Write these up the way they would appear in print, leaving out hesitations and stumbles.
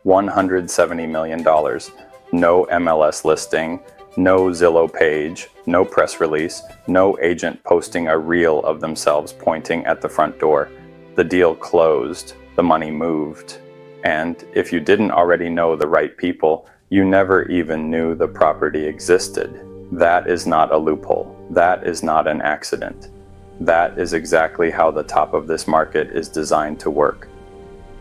$170 million, no MLS listing, no Zillow page, no press release, no agent posting a reel of themselves pointing at the front door. The deal closed, the money moved, and if you didn't already know the right people, you never even knew the property existed. That is not a loophole. That is not an accident. That is exactly how the top of this market is designed to work.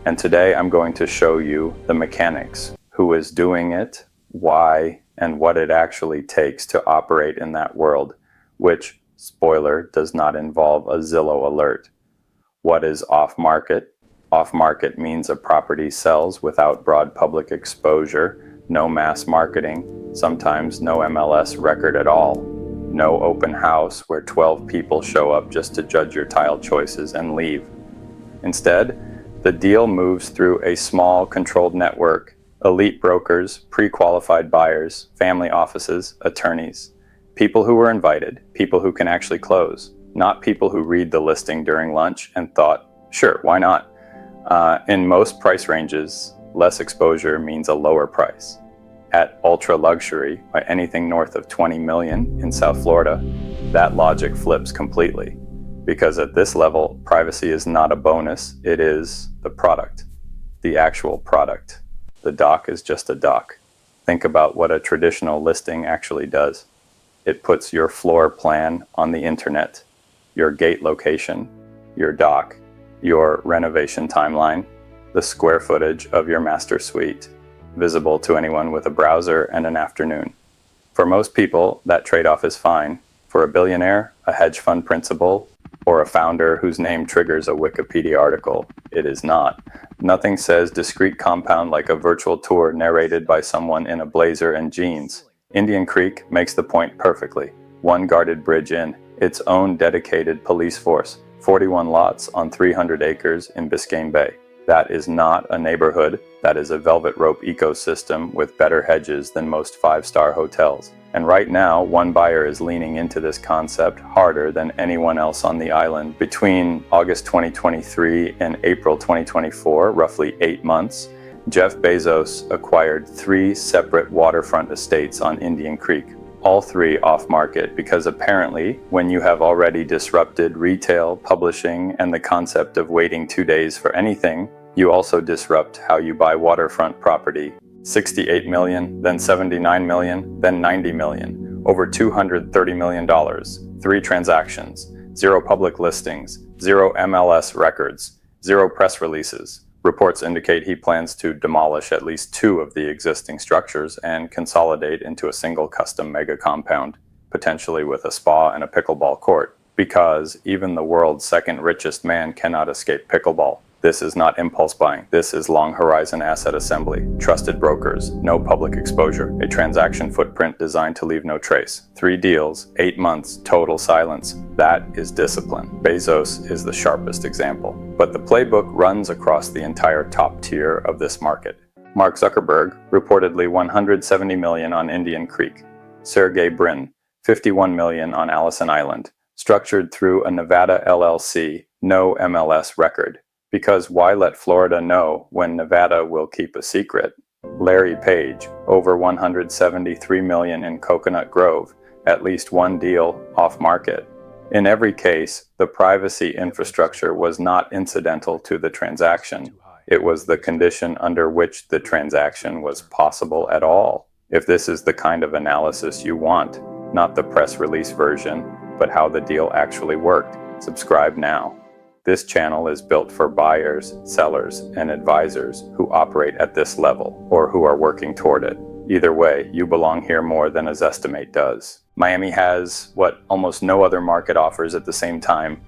And today I'm going to show you the mechanics, who is doing it, why, and what it actually takes to operate in that world, which, spoiler, does not involve a Zillow alert. What is off-market? Off-market means a property sells without broad public exposure, no mass marketing, sometimes no MLS record at all, no open house where 12 people show up just to judge your tile choices and leave. Instead, the deal moves through a small, controlled network, elite brokers, pre-qualified buyers, family offices, attorneys, people who were invited, people who can actually close, not people who read the listing during lunch and thought, sure, why not? In most price ranges, less exposure means a lower price. At ultra luxury, by anything north of 20 million in South Florida, that logic flips completely. Because at this level, privacy is not a bonus, it is the product, the actual product. The doc is just a doc. Think about what a traditional listing actually does. It puts your floor plan on the internet, your gate location, your doc, your renovation timeline, the square footage of your master suite, visible to anyone with a browser and an afternoon. For most people, that trade-off is fine. For a billionaire, a hedge fund principal, or a founder whose name triggers a Wikipedia article, it is not. Nothing says discreet compound like a virtual tour narrated by someone in a blazer and jeans. Indian Creek makes the point perfectly. One guarded bridge in, its own dedicated police force, 41 lots on 300 acres in Biscayne Bay. That is not a neighborhood, that is a velvet rope ecosystem with better hedges than most five-star hotels. And right now, one buyer is leaning into this concept harder than anyone else on the island. Between August 2023 and April 2024, roughly 8 months, Jeff Bezos acquired 3 separate waterfront estates on Indian Creek, all 3 off-market, because apparently when you have already disrupted retail, publishing, and the concept of waiting 2 days for anything, you also disrupt how you buy waterfront property. 68 million, then 79 million, then 90 million, over $230 million, 3 transactions, 0 public listings, 0 MLS records, 0 press releases. Reports indicate he plans to demolish at least 2 of the existing structures and consolidate into a single custom mega compound, potentially with a spa and a pickleball court, because even the world's second richest man cannot escape pickleball. This is not impulse buying. This is long horizon asset assembly. Trusted brokers, no public exposure, a transaction footprint designed to leave no trace. 3 deals, 8 months, total silence. That is discipline. Bezos is the sharpest example. But the playbook runs across the entire top tier of this market. Mark Zuckerberg, reportedly $170 million on Indian Creek. Sergey Brin, $51 million on Allison Island. Structured through a Nevada LLC, no MLS record. Because why let Florida know when Nevada will keep a secret? Larry Page, over $173 million in Coconut Grove, at least 1 deal off-market. In every case, the privacy infrastructure was not incidental to the transaction. It was the condition under which the transaction was possible at all. If this is the kind of analysis you want, not the press release version, but how the deal actually worked, subscribe now. This channel is built for buyers, sellers, and advisors who operate at this level or who are working toward it. Either way, you belong here more than a Zestimate does. Miami has what almost no other market offers at the same time: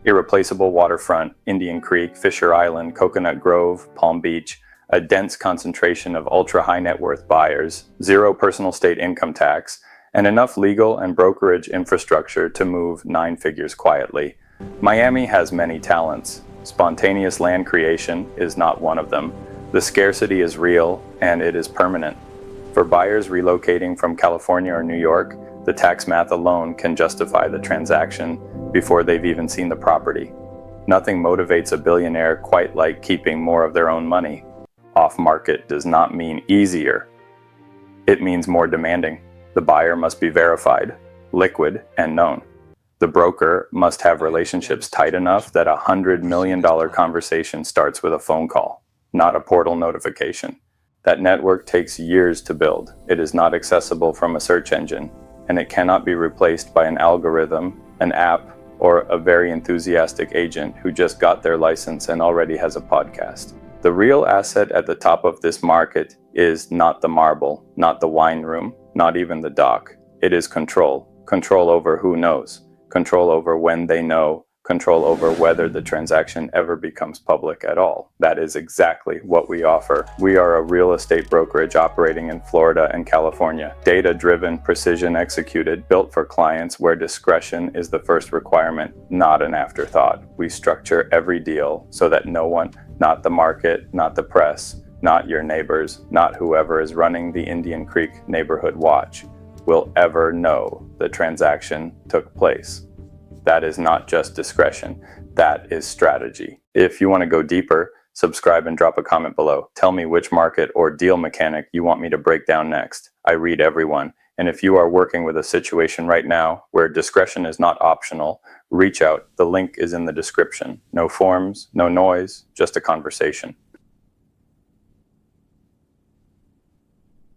irreplaceable waterfront, Indian Creek, Fisher Island, Coconut Grove, Palm Beach, a dense concentration of ultra-high net worth buyers, 0 personal state income tax, and enough legal and brokerage infrastructure to move 9 figures quietly. Miami has many talents. Spontaneous land creation is not one of them. The scarcity is real, and it is permanent. For buyers relocating from California or New York, the tax math alone can justify the transaction before they've even seen the property. Nothing motivates a billionaire quite like keeping more of their own money. Off-market does not mean easier. It means more demanding. The buyer must be verified, liquid, and known. The broker must have relationships tight enough that $100 million conversation starts with a phone call, not a portal notification. That network takes years to build. It is not accessible from a search engine, and it cannot be replaced by an algorithm, an app, or a very enthusiastic agent who just got their license and already has a podcast. The real asset at the top of this market is not the marble, not the wine room, not even the dock. It is control. Control over who knows. Control over when they know. Control over whether the transaction ever becomes public at all. That is exactly what we offer. We are a real estate brokerage operating in Florida and California. Data-driven, precision executed, built for clients where discretion is the first requirement, not an afterthought. We structure every deal so that no one, not the market, not the press, not your neighbors, not whoever is running the Indian Creek Neighborhood Watch, will ever know the transaction took place. That is not just discretion, that is strategy. If you want to go deeper, subscribe and drop a comment below. Tell me which market or deal mechanic you want me to break down next. I read everyone. And if you are working with a situation right now where discretion is not optional, reach out. The link is in the description. No forms, no noise, just a conversation.